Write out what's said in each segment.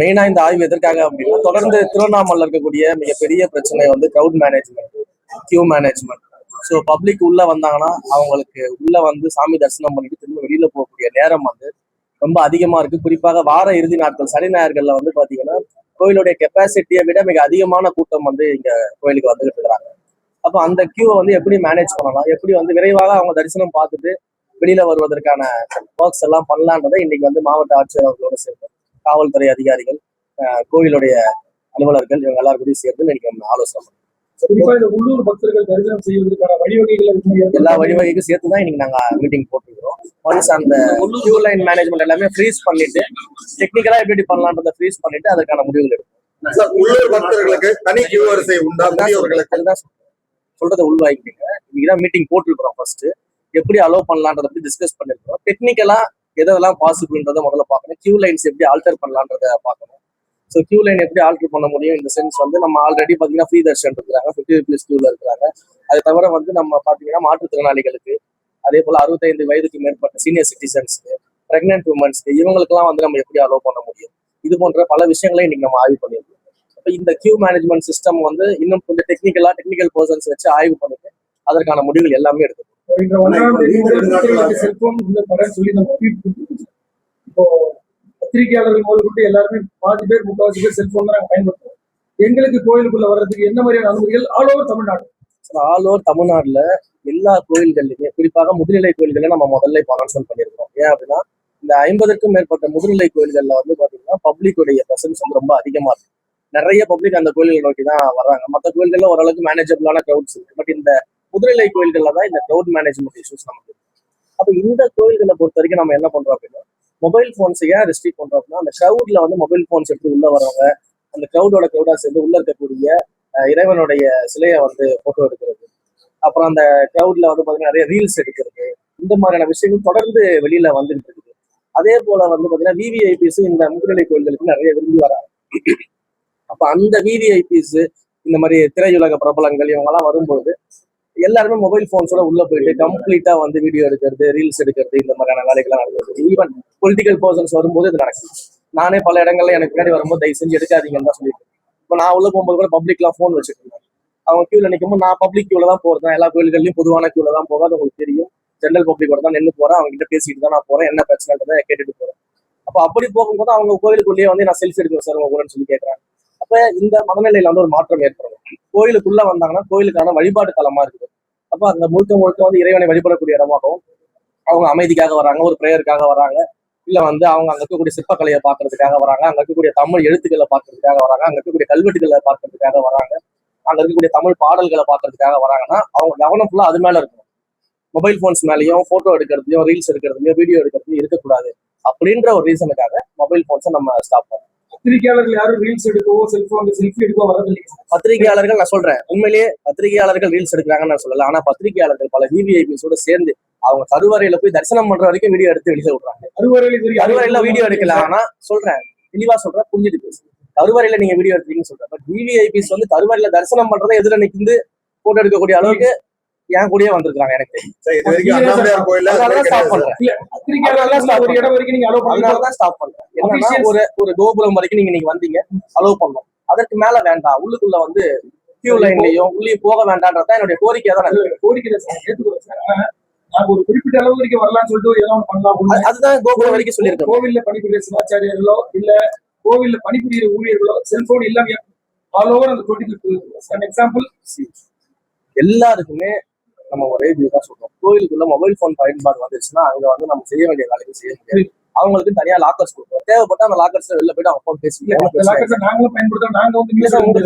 மெயினா இந்த ஆய்வு எதற்காக அப்படின்னா, தொடர்ந்து திருவண்ணாமலையில் இருக்கக்கூடிய மிகப்பெரிய பிரச்சனை வந்து crowd management, queue management. So public உள்ள வந்தாங்கன்னா அவங்களுக்கு உள்ள வந்து சாமி தரிசனம் பண்ணிட்டு திரும்ப வெளியில போகக்கூடிய நேரம் வந்து ரொம்ப அதிகமா இருக்கு. குறிப்பாக வார இறுதி நாட்கள் சனி ஞாயிறுகள்ல வந்து பாத்தீங்கன்னா கோயிலுடைய கெப்பாசிட்டியை விட மிக அதிகமான கூட்டம் வந்து இங்க கோயிலுக்கு வந்துகிட்டு இருக்கிறாங்க. அப்போ அந்த கியூவை வந்து எப்படி மேனேஜ் பண்ணலாம், எப்படி வந்து விரைவாக அவங்க தரிசனம் பார்த்துட்டு வெளியில வருவதற்கான ஒர்க்ஸ் எல்லாம் பண்ணலான்றதை இன்னைக்கு வந்து மாவட்ட ஆட்சியர் அவர்களோட சேர்ந்து காவல்துறை அதிகாரிகள், கோயிலுடைய அலுவலர்கள் இவங்க எல்லாரும் சேர்ந்து இன்னைக்கு நம்ம ஆலோசனை பண்ணோம். உள்ளூர் பக்தர்கள் தரிசனம் செய்வதற்கான வழிவகைகளை எல்லா வழிவகைக்கும் சேர்த்துதான் இன்னைக்கு நாங்க மீட்டிங் போட்டுருக்கிறோம். ஒன்ஸ் அந்த கியூ லைன் மேனேஜ்மெண்ட் எல்லாமே ஃப்ரீஸ் பண்ணிட்டு டெக்னிக்கலா எப்படி பண்ணலான்றதை ஃப்ரீஸ் பண்ணிட்டு அதற்கான முடிவுகள் எடுக்கும். உள்ளூர் பக்தர்களுக்கு தனி கியூ வரிசை உண்டா? சொல்றதை உள்வாங்கிக்கீங்க. இன்னைக்குதான் மீட்டிங் போட்டுருக்கிறோம். ஃபர்ஸ்ட் எப்படி அலோவ் பண்ணலான்றத பத்தி டிஸ்கஸ் பண்ணிருக்கோம். டெக்னிக்கலா எதெல்லாம் பாசிபிள்ன்றதை முதல்ல பார்க்கணும். கியூ லைன்ஸ் எப்படி ஆல்டர் பண்ணலான்றத பார்க்கணும். ஸோ கியூ லைன் எப்படி ஆல்டர் பண்ண முடியும் இந்த சென்ஸ் வந்து நம்ம ஆல்ரெடி பார்த்தீங்கன்னா ஃப்ரீ தர்ஷன் இருக்கிறாங்க, 50 rupees கியூல இருக்கிறாங்க. அது தவிர வந்து நம்ம பார்த்தீங்கன்னா மாற்றுத்திறனாளிகளுக்கு, அதே போல 65 வயதுக்கு மேற்பட்ட சீனியர் சிட்டிசன்ஸ்க்கு, பிரெக்னென்ட் உமன்ஸ்க்கு, இவங்களுக்குலாம் வந்து நம்ம எப்படி அலோவ் பண்ண முடியும், இது போன்ற பல விஷயங்களை இன்னைக்கு நம்ம ஆய்வு பண்ணியிருக்கோம். இப்போ இந்த கியூ மேனேஜ்மெண்ட் சிஸ்டம் வந்து இன்னும் கொஞ்சம் டெக்னிக்கல் பர்சன்ஸ் வச்சு ஆய்வு பண்ணிட்டு அதற்கான முடிவுகள் எல்லாமே எடுக்கும். பத்திரிகையாளர்கள் முதல் எல்லாருமே பாதி பேர் 3/4 பேர் செல்போன் தான் பயன்படுத்துவோம். எங்களுக்கு கோயிலுக்குள்ள வர்றதுக்கு என்ன மாதிரியான அனுமதிகள் all over Tamil Nadu? All over தமிழ்நாடுல எல்லா கோயில்கள்லையுமே, குறிப்பாக முதுநிலை கோயில்களை நம்ம முதல்ல இப்போ அனௌன்ஸ்மெண்ட் பண்ணியிருக்கோம். ஏன் அப்படின்னா இந்த 50க்கும் மேற்பட்ட முதுநிலை கோயில்கள்ல வந்து பாத்தீங்கன்னா பப்ளிக்குடைய பிரசன்ஸ் வந்து ரொம்ப அதிகமா இருக்கு. நிறைய பப்ளிக் அந்த கோயில்களை நோக்கி தான் வர்றாங்க. மற்ற கோயில்கள்ல ஓரளவுக்கு மேனேஜபிளான கிரௌட்ஸ் இருக்கு. பட் இந்த முதுநிலை கோயில்கள்ல தான் இந்த கிரௌட் மேனேஜ்மெண்ட் இஷ்யூஸ் நமக்கு. அப்போ இந்த கோயில்களை பொறுத்த வரைக்கும் நம்ம என்ன பண்றோம் அப்படின்னா, மொபைல் போன்ஸ் ஏன் ரெஸ்ட்ரிக்ட் பண்றோம் அப்படின்னா, அந்த கிரௌட்ல வந்து மொபைல் போன்ஸ் எடுத்து உள்ள வரவங்க, அந்த கிரௌடா சேர்ந்து உள்ள இருக்கக்கூடிய இறைவனுடைய சிலையை வந்து போட்டோ எடுக்கிறது, அப்புறம் அந்த கிரௌட்ல வந்து பாத்தீங்கன்னா நிறைய ரீல்ஸ் எடுக்கிறது, இந்த மாதிரியான விஷயங்கள் தொடர்ந்து வெளியில வந்துட்டு இருக்குது. அதே போல வந்து பாத்தீங்கன்னா விவிஐபிஸ் இந்த முதுநிலை கோயில்களுக்கு நிறைய விரும்பி வராங்க. அப்ப அந்த விவிஐபிஸ் இந்த மாதிரி திரையுலக பிரபலங்கள் இவங்க எல்லாம் வரும்போது எல்லாருமே மொபைல் போன்ஸோட உள்ள போயிட்டு கம்ப்ளீட்டா வந்து வீடியோ எடுக்கிறது, ரீல்ஸ் எடுக்கிறது, இந்த மாதிரியான வேலைகள்லாம் நடக்குது. ஈவன் பொலிட்டிக்கல் பர்சன்ஸ் வரும்போது இது நடக்குது. நானே பல இடங்கள்ல எனக்கு பின்னாடி வரும்போது தயவு செஞ்சு எடுக்காதீங்கன்னு தான் சொல்லிட்டு. இப்போ நான் உள்ள போகும்போது கூட பப்ளிக்லாம் ஃபோன் வச்சுட்டு இருந்தேன். அவங்க கியூல நிற்கும்போது நான் பப்ளிக் கியூல தான் போறேன். எல்லா கோயில்கள்லயும் பொதுவான கியூல தான் போகாது, உங்களுக்கு தெரியும். ஜென்ரல் பப்ளிக்கோட தான் நின்று போறேன். அவங்க கிட்ட பேசிட்டு தான் நான் போறேன், என்ன பிரச்சனைன்றதை கேட்டுட்டு போறேன். அப்ப அப்படி போகும்போது அவங்க கோயிலுக்குள்ளேயே வந்து நான் செல்ஃபி எடுக்கிறேன் சார் உங்க கூடன்னு சொல்லி கேட்கறேன். அப்ப இந்த மனநிலையில வந்து ஒரு மாற்றம் ஏற்படும். கோயிலுக்குள்ள வந்தாங்கன்னா கோயிலுக்கான வழிபாடு தலமா இருக்குது. அப்ப அந்த முழுக்க வந்து இறைவனை வழிபடக்கூடிய இடமாகவும் அவங்க அமைதிக்காக வராங்க, ஒரு பிரேயருக்காக வராங்க, இல்ல வந்து அவங்க அங்க இருக்கக்கூடிய சிற்பக்கலையை பார்க்கறதுக்காக வராங்க, அங்க இருக்கக்கூடிய தமிழ் எழுத்துக்களை பார்க்கறதுக்காக வராங்க, அங்க இருக்கக்கூடிய கல்வெட்டுகளை பார்க்கறதுக்காக வராங்க, அங்க இருக்கக்கூடிய தமிழ் பாடல்களை பார்க்கறதுக்காக வராங்கன்னா அவங்க கவனம் ஃபுல்லா அது மேல இருக்கும். மொபைல் போன்ஸ் மேலேயும் போட்டோ எடுக்கிறதுலையும் ரீல்ஸ் எடுக்கிறதுலையும் வீடியோ எடுக்கிறதுலையும் இருக்கக்கூடாது அப்படின்ற ஒரு ரீசனுக்காக மொபைல் போன்ஸை நம்ம ஸ்டாப் பண்ணோம். பத்திரிகையாளர்கள் யாரும் ரீல்ஸ் எடுக்கவோ செல்ஃபி எடுக்கவோ வரதில்லை. பத்திரிகையாளர்கள் நான் சொல்றேன், உண்மையிலேயே பத்திரிகையாளர்கள் ரீல்ஸ் எடுக்கிறாங்கன்னு நான் சொல்லல. ஆனா பத்திரிகையாளர்கள் பல விவிஐபிஸோட சேர்ந்து அவங்க கருவறையில போய் தரிசனம் பண்ற வரைக்கும் வீடியோ எடுத்து வெளியில விடுறாங்க. கருவறையில வீடியோ எடுக்கல. ஆனா சொல்றேன், தெளிவா சொல்றேன், புரிஞ்சுட்டு பேசு. கருவறையில நீங்க வீடியோ எடுத்தீங்கன்னு சொல்றேன். பட் விவிஐபிஸ் வந்து கருவறையில தரிசனம் பண்றதை எதிர நின்று போட்டோ எடுக்கக்கூடிய அளவுக்கு என் கூடயே வந்திருக்காங்க. எனக்கு ஒரு கோபுரம் வரைக்கும் நீங்க வந்தீங்க, அலோவ் பண்ணோம். அதற்கு மேல வேண்டாம், உள்ளுக்குள்ள வந்து கியூ லைன்லயும் உள்ளேயும் போக வேண்டாம்ன்றதான் என்னுடைய கோரிக்கையா தான் கோரிக்கை. ஒரு குறிப்பிட்ட அளவு வரைக்கும் வரலாம்னு சொல்லிட்டு ஏதாவது பண்ணலாம். அதுதான் கோபுரம் வரைக்கும் சொல்லியிருக்கோம். கோவில்ல பணிபுரிய சிவாச்சாரியர்களோ இல்ல கோவில்ல பணிபுரியிற ஊழியர்களோ செல்போன் இல்லாம ஆல் ஓவர் அந்த எக்ஸாம்பிள் எல்லாருக்குமே நம்ம ஒரே இதுதான் சொல்றோம். கோயிலுக்குள்ள மொபைல் போன் பயன்பாடு வந்துச்சுன்னா அங்க வந்து நம்ம செய்ய வேண்டிய வேலையை செய்ய முடியாது. அவங்களுக்கு தனியா லாக்கர்ஸ் கொடுப்போம். தேவைப்பட்ட அந்த லாக்கர்ஸ் வெளில போயிட்டு அவங்க போன் பேசிக்கலாம்.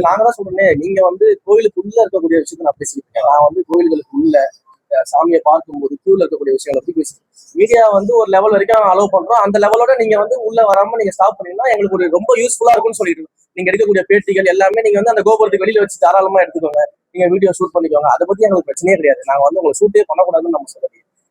நாங்க தான் சொல்றேன், நீங்க வந்து கோயிலுக்குள்ள இருக்கக்கூடிய விஷயத்த நான் பேசிக்கிட்டேன். நான் வந்து கோயில்களுக்குள்ள சாமியை பார்க்கும்போது கியூல இருக்கக்கூடிய விஷயங்களை பத்தி பேசுறேன். மீடியா வந்து ஒரு லெவல் வரைக்கும் அலோவ் பண்றோம். அந்த லெவலோட நீங்க வந்து உள்ள வராம நீங்க ஸ்டாப் பண்ணீங்கன்னா எங்களுக்கு ஒரு ரொம்ப யூஸ்ஃபுல்லா இருக்கும்னு சொல்லிட்டு நீங்க எடுக்கக்கூடிய பேட்டிகள் எல்லாமே நீங்க வந்து அந்த கோபுரத்துக்கு வெளியில வச்சு தாராளமா எடுத்துக்கோங்க, நீங்க வீடியோ ஷூட் பண்ணிக்கோங்க. அதை பத்தி எங்களுக்கு பிரச்சனையே கிடையாது. நாங்க வந்து உங்களை ஷூட்டே பண்ணக்கூடாதுன்னு நம்ம சொல்ல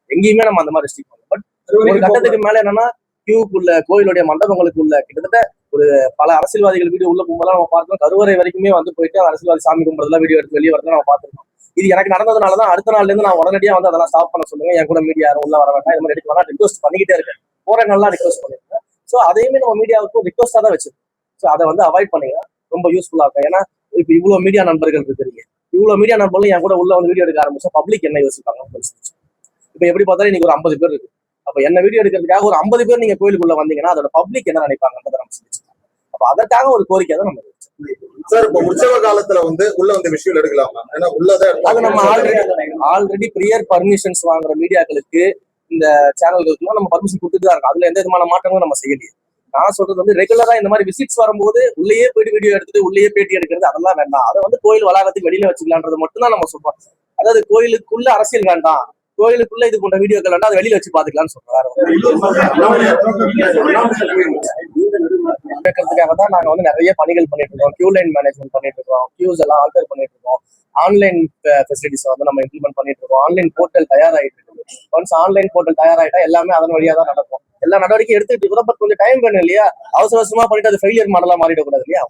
எங்கேயுமே நம்ம அந்த மாதிரி ரெஸ்ட்ரிக்ட் பண்ணுவோம். பட் ஒரு கட்டத்துக்கு மேல என்னன்னா கியூக்குள்ள கோயிலுடைய மண்டபங்களுக்குள்ள கிட்டத்தட்ட ஒரு பல அரசியல்வாதிகள் வீடியோ உள்ள போகும்போது நம்ம பார்த்தோம். கருவறை வரைக்குமே வந்து போயிட்டு அரசியல்வாதி சாமி கும்பிடுறதுலாம் வீடியோ எடுத்து வெளியே வரதான் நம்ம பார்த்துருக்கோம். இது எனக்கு நடந்ததுனாலதான் அடுத்த நாள்ல இருந்து நான் உடனடியா வந்து அதெல்லாம் ஸ்டாப் பண்ண சொல்லுங்க. என் கூட மீடியா யாரும் உள்ள வர வேண்டாம், இது மாதிரி எடுக்க வேணாம் ரிக்வஸ்ட் பண்ணிக்கிட்டே இருக்கேன். போற நாள்லாம் ரிக்வஸ்ட் பண்ணிருக்கேன். ஸோ அதையுமே நம்ம மீடியாவுக்கும் ரிக்வஸ்டா தான் வச்சிருக்கோம். ஸோ அதை வந்து அவாய்ட் பண்ணீங்க ரொம்ப யூஸ்ஃபுல்லா இருக்கும். ஏன்னா இப்போ இவ்வளவு மீடியா நண்பர்கள் இருக்கிறீங்க, இவ்வளவு மீடியா நண்பர்களும் என் கூட உள்ள வந்து வீடியோ எடுக்க ஆரம்பிச்சா பப்ளிக் என்ன யோசிப்பாங்க? இப்போ எப்படி பார்த்தாலும் இன்னைக்கு ஒரு 50 பேர் இருக்கு. அப்ப என்ன வீடியோ எடுக்கிறதுக்காக ஒரு 50 பேர் நீங்க கோயிலுக்குள்ள வந்தீங்கன்னா அதோட பப்ளிக் என்ன நினைப்பாங்கன்றத நம்ம சிந்திச்சோம். அப்ப அதற்காக ஒரு கோரிக்கை தான் நம்ம சார். இப்போ உற்சவ காலத்துல வந்து உள்ள வந்து விஷயம் எடுக்கலாமா? ஏன்னா உள்ளதான் அது நம்ம ஆல்ரெடி ப்ரியர் பர்மிஷன்ஸ் வாங்குற மீடியாக்களுக்கு இந்த சேனல்களுக்குலாம் நம்ம பர்மிஷன் கொடுத்துட்டு தான் இருக்கோம். அதுல எந்த விதமான மாற்றங்களும் நம்ம செய்யலையே. நான் சொல்றது வந்து ரெகுலரா இந்த மாதிரி விசிட்ஸ் வரும்போது உள்ளேயே போயிட்டு வீடியோ எடுத்துட்டு உள்ளேயே பேட்டி எடுக்கிறது அதெல்லாம் வேண்டாம். அதை வந்து கோயில் வளாகத்துக்கு வெளியில வச்சுக்கலான்றது மட்டும் தான் நம்ம சொல்றோம். அதாவது கோயிலுக்குள்ள அரசியல் வேண்டாம், கோயிலுக்குள்ள இது போன்ற வீடியோக்கள் வேண்டாம், அதை வெளியில வச்சு பாத்துக்கலாம்னு சொல்றேன். கேட்கறதுக்காக தான் நாங்க வந்து நிறைய பணிகள் பண்ணிட்டு இருக்கோம். கியூ லைன் மேனேஜ்மெண்ட் பண்ணிட்டு இருக்கோம், கியூஸ் எல்லாம் ஆல்டர் பண்ணிட்டு இருக்கோம், ஆன்லைன் ஃபெசிலிட்டிஸ் வந்து நம்ம இம்ப்ளிமெண்ட் பண்ணிட்டு இருக்கோம், ஆன்லைன் போர்ட்டல் தயாராகிட்டு இருக்கு. ஒன்ஸ் ஆன்லைன் போர்ட்டல் தயாராயிட்டா எல்லாமே அதன் வழியா தான் நடக்கும். எல்லா நடவடிக்கை எடுத்துட்டு இருக்கிறோம். பட் கொஞ்சம் டைம் வேணும் இல்லையா? அவசர அவசரமா பண்ணிட்டு அது ஃபெயிலியர் மாடலா மாறிடக்கூடாது இல்லையா?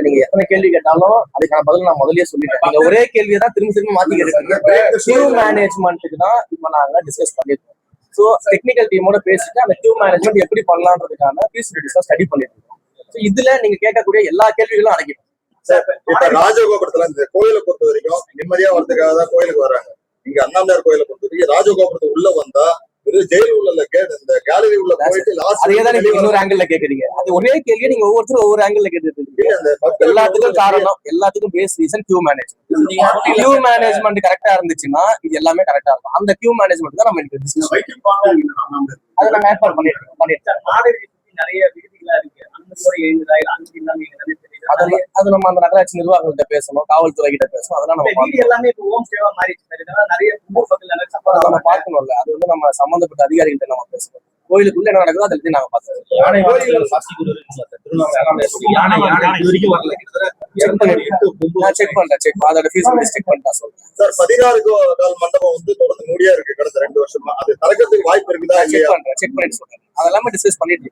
நீங்க எத்தனை கேள்வி கேட்டாலும் அதுக்கான பதில் நான் முதல்லயே சொல்லிட்டேன். நீங்க ஒரே கேள்வியை தான் திரும்ப திரும்ப மாத்தி கேட்டுருக்கீங்க. கியூ மேனேஜ்மெண்ட்டுக்கு தான் இப்ப நாங்க டிஸ்கஸ் பண்ணிருக்கோம். ஸோ டெக்னிக்கல் டீமோட பேசிட்டு அந்த கியூ மேனேஜ்மெண்ட் எப்படி பண்ணலான்றதுக்கான ஃபீஸிபிலிட்டிஸ் ஸ்டடி பண்ணிட்டு இருக்கோம். ஸோ இதுல நீங்க கேட்கக்கூடிய எல்லா கேள்விகளும் அடங்கிடும். இப்ப ராஜகோபுரத்துல இந்த கோயிலை பொறுத்த வரைக்கும் நிம்மதியா வரதுக்காக தான் கோயிலுக்கு வராங்க. இங்க அண்ணாமலையார் கோயிலை பொறுத்த வரைக்கும் ராஜகோபுரத்துக்கு உள்ள வந்தா ஜெயில் உள்ள கேட் இந்த கேலரி உள்ள போயிட்டு அதேதான் நீங்க இன்னொரு ஆங்கிள் கேக்குறீங்க. அது ஒரே கேள்வியை நீங்க ஒவ்வொருத்தரும் ஒவ்வொரு ஆங்கிள் கேட்டுட்டு எல்லாத்துக்கும் காரணம், எல்லாத்துக்கும் base reason queue management. Queue management கரெக்டா இருந்துச்சுன்னா இது எல்லாமே கரெக்டா இருக்கும். அந்த கியூ மேனேஜ்மெண்ட் தான் நம்ம அதை நம்ம ஏற்பாடு பண்ணிட்டு நிறைய விடுதிகளா இருக்கு. அது நம்ம அந்த நகராட்சி நிர்வாகங்கள்ட்ட பேசணும், காவல்துறை கிட்ட பேசணும். அதெல்லாம் நம்ம எல்லாமே ஹோம் சேவா மாறிடுச்சு. நிறைய நம்ம பார்க்கணும்ல. அது வந்து நம்ம சம்பந்தப்பட்ட அதிகாரிகிட்ட நம்ம பேசணும். கோயிலுக்குள்ள என்ன நடக்குதோ அதை பத்தி நாங்க பார்த்தோம். செக் பண்றேன். அதோட ஃபீஸிபிலிட்டி செக் பண்ணிட்டு சொல்றேன் சார். 16 கால் மண்டபம் வந்து தொடர்ந்து மூடியா இருக்கு கடந்த 2 வருஷமா. அது திறக்கிறதுக்கு வாய்ப்பு இருக்குதா? செக் பண்ணிட்டு சொல்றேன். அதெல்லாம் டிஸ்கஸ் பண்ணிட்டு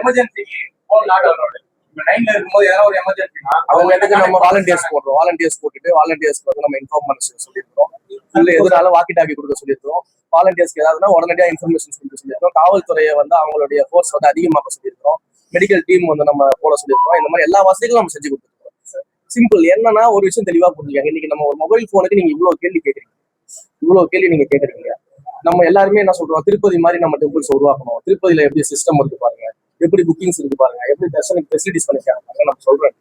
எமர்ஜென்சிக்கு லைன்ல இருக்கும்போது ஏதாவது ஒரு எமர்ஜென்சினா அவங்க இடத்துக்கு நம்ம வாலண்டியர்ஸ் போடுறோம். வாலண்டியர்ஸ் போட்டுட்டு வாலண்டியர்ஸ்க்கு வந்து நம்ம இன்ஃபார்ம் பண்ண சொல்லியிருக்கோம். இல்ல எதுனால வாக்கி டாக்கி கொடுக்க சொல்லியிருக்கோம். வாலண்டியர்ஸ்க்கு ஏதாவதுனா உடனடியா இன்ஃபர்மேஷன் கொடுக்க சொல்லியிருக்கோம். காவல்துறையை வந்து அவங்களுடைய ஃபோர்ஸ் வந்து அதிகமாக்க சொல்லியிருக்கோம். மெடிக்கல் டீம் வந்து நம்ம போட சொல்லியிருக்கோம். இந்த மாதிரி எல்லா வசதிகளும் நம்ம செஞ்சு கொடுத்துருக்கோம். சிம்பிள். என்னன்னா ஒரு விஷயம் தெளிவா புரிஞ்சுக்காங்க. இன்னைக்கு நம்ம ஒரு மொபைல் போனுக்கு நீங்க இவ்வளவு கேள்வி கேட்கறீங்க. நம்ம எல்லாருமே என்ன சொல்றோம், திருப்பதி மாதிரி நம்ம டெம்பிள்ஸ் உருவாக்கணும். திருப்பதியில எப்படி சிஸ்டம் இருக்கு பாருங்க, எப்படி புக்கிங்ஸ் இருக்கு பாருங்க, எப்படி தர்ஷனுக்கு ஃபெசிலிட்டிஸ் பண்ணிருக்காங்க நம்ம சொல்றேன்.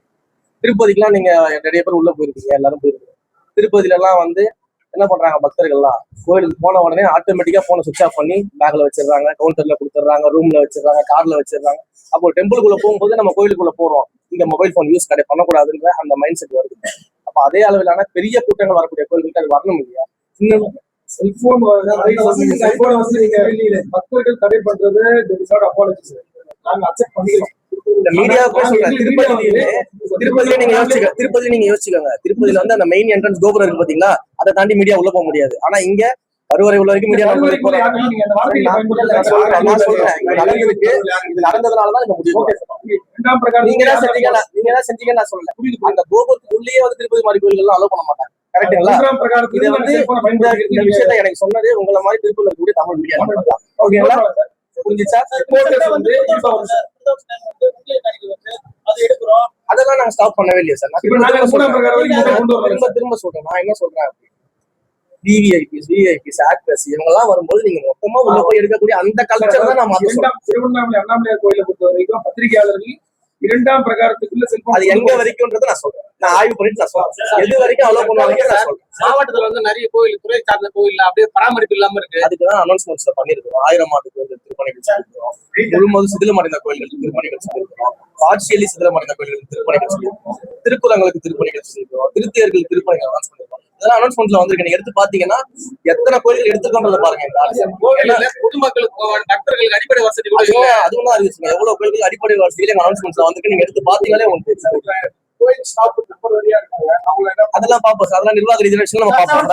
திருப்பதிக்கெல்லாம் நீங்க நிறைய பேர் உள்ள போயிருக்கீங்க, எல்லாரும் போயிருக்கீங்க. திருப்பதியில எல்லாம் வந்து என்ன பண்றாங்க, பக்தர்கள்லாம் கோயிலுக்கு போன உடனே ஆட்டோமேட்டிக்கா போனை சுவிச் ஆஃப் பண்ணி பேக்ல வச்சிடறாங்க, கவுண்டர்ல கொடுத்துட்றாங்க, ரூம்ல வச்சிடறாங்க, கார்ல வச்சிடறாங்க. அப்போ டெம்பிளுக்குள்ள போகும்போது நம்ம கோயிலுக்குள்ள போறோம், இங்க மொபைல் போன் யூஸ் பண்ணக்கூடாதுன்ற அந்த மைண்ட் செட் வருது. அப்ப அதே அளவிலான பெரிய கூட்டங்கள் வரக்கூடிய கோயிலுக்கு அது வரணும் இல்லையா? இன்னும் செல்போன் பக்தர்கள் தடை பண்றது நாங்க அக்செப்ட் பண்ணிக்கிறோம். திருப்பதியில நீங்க யோசிச்சுக்கோங்க. திருப்பதியில வந்து அந்த மெயின் என்ட்ரன்ஸ் கோபுரம் இருக்கு பாத்தீங்களா, அதை தாண்டி மீடியா உள்ள போக முடியாது. ஆனா இங்க கருவறை உள்ள வரைக்கும் மீடியா நடந்ததுனாலதான் இந்த முடிவு. நீங்க தான் செஞ்சீங்க நான் சொல்லல. அந்த கோபுரத்துக்குள்ளேயே வந்து திருப்பதி மாதிரி கோயில்கள் எல்லாம் அலோவ் பண்ண மாட்டாங்க. கரெக்டுங்களா? இது வந்து இந்த விஷயத்த எனக்கு சொன்னது உங்களை மாதிரி திருப்பூர்ல இருக்கக்கூடிய தமிழ் மீடியா. ஓகேங்களா? புரிஞ்சுச்சா? அதெல்லாம் நாங்க ஸ்டாப் பண்ணவே இல்லையா சார்? திரும்ப சொல்றேன். நான் என்ன சொல்றேன், விவிஐபிஸ் ஆக்டர்ஸ் இவங்க எல்லாம் வரும்போது நீங்க மொத்தமா உள்ள போய் எடுக்கக்கூடிய அந்த கல்ச்சர் தான் நான் மாத்த. திருவண்ணாமலை அண்ணாமலையார் கோயிலை பொறுத்த வரைக்கும் பத்திரிகையாளர்கள் 2ஆம் பிரகாரத்துக்குள்ள செல்போன் அது எங்க வரைக்கும்ன்றது நான் சொல்றேன். நான் ஆய்வு பண்ணிட்டு நான் சொல்றேன் எது வரைக்கும் அலோவ் பண்ணுவாங்க. மாவட்டத்துல வந்து நிறைய கோயில், துறை சார்ந்த கோயில் அப்படியே பராமரிப்பு இல்லாம இருக்கு. அதுக்குதான் அனௌன்ஸ்மெண்ட்ஸ்ல பண்ணிருக்கோம். 1000 ஆண்டு கோயில்கள் திருப்பணிகள் சொல்லியிருக்கோம், முழுவதும் சிதிலமடைந்த கோயில்களுக்கு திருப்பணிகள் சொல்லியிருக்கோம், பார்சியலி சிதிலமடைந்த கோயில்களுக்கு திருப்பணிகள் சொல்லியிருக்கோம், திருக்குறங்களுக்கு திருப்பணிகள் சொல்லியிருக்கோம், திருத்தியர்களுக்கு திருப்பணிகள் அனௌன்ஸ் பண்ணிருக்கோம். இதெல்லாம் அனௌன்ஸ்மெண்ட்ல வந்திருக்கு. நீங்க எடுத்து பாத்தீங்கன்னா எத்தனை கோயில்கள் எடுத்துக்கொண்டதை பாருங்க. பொதுமக்களுக்கு பக்தர்களுக்கு அடிப்படை வசதி கூட அதுவும் தான் அறிவிச்சுங்க. எவ்வளவு கோயில்கள் அடிப்படை வசதிகள் அனௌன்ஸ்மெண்ட்ஸ்ல வந்துருக்கு. நீங்க எடுத்து பாத்தீங்களே உங்களுக்கு கோயில் ஸ்டாப் நம்பர் வழியா இருக்காங்க. அதெல்லாம் பாப்போம். அதெல்லாம் நிர்வாக ரீதியான விஷயம் நம்ம பாப்போம்.